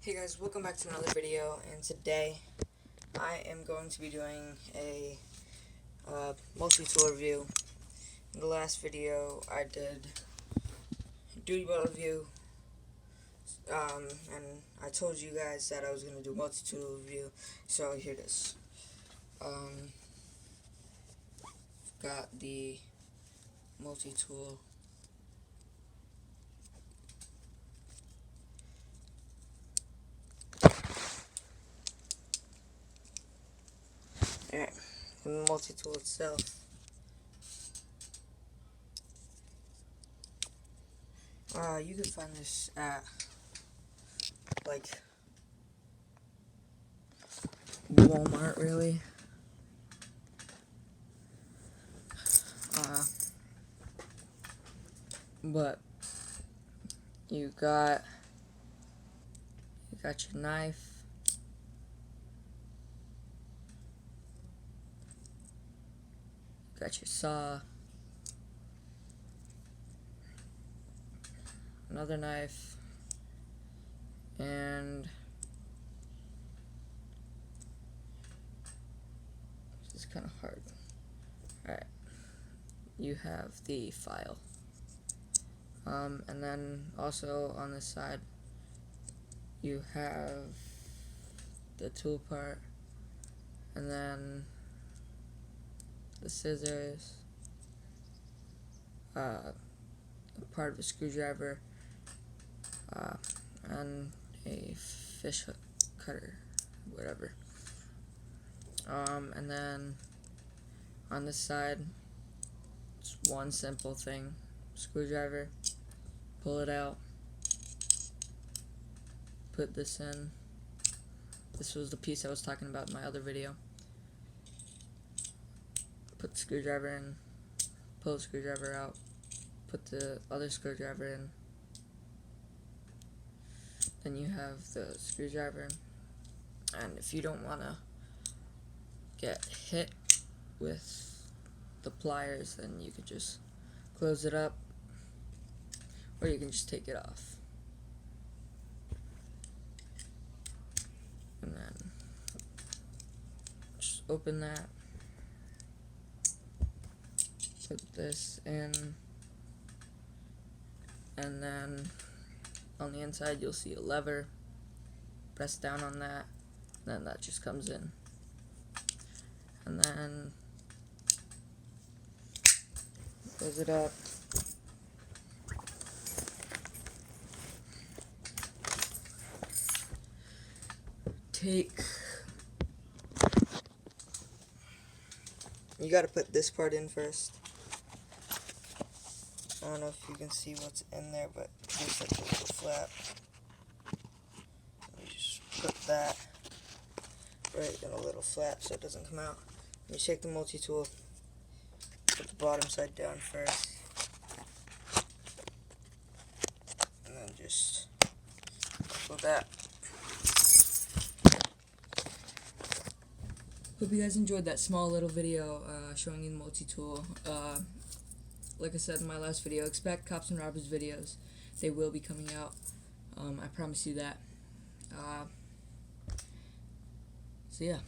Hey guys, welcome back to another video, and today I am going to be doing a multi-tool review. In the last video I did duty belt review, and I told you guys that I was going to do multi-tool review, so here it is. Got the multi-tool. Alright, the multi-tool itself. You can find this at, like, Walmart, really. But you got your knife, got your saw, another knife, and this is kind of hard. Alright, you have the file. And then also on this side you have the tool part, and then the scissors, a part of a screwdriver, and a fish hook cutter, whatever. And then on this side, it's one simple thing: screwdriver, pull it out, put this in. This was the piece I was talking about in my other video. Put the screwdriver in, pull the screwdriver out, put the other screwdriver in. Then you have the screwdriver, and if you don't want to get hit with the pliers, then you could just close it up, or you can just take it off. And then just open that, put this in, and then on the inside you'll see a lever. Press down on that, and then that just comes in. And then close it up. You gotta put this part in first. I don't know if you can see what's in there, but there's like a little flap. You just put that right in a little flap so it doesn't come out. You take the multi-tool, put the bottom side down first, and then just pull that. Hope you guys enjoyed that small little video showing you the multi-tool. Like I said in my last video, expect Cops and Robbers videos. They will be coming out. I promise you that. So yeah.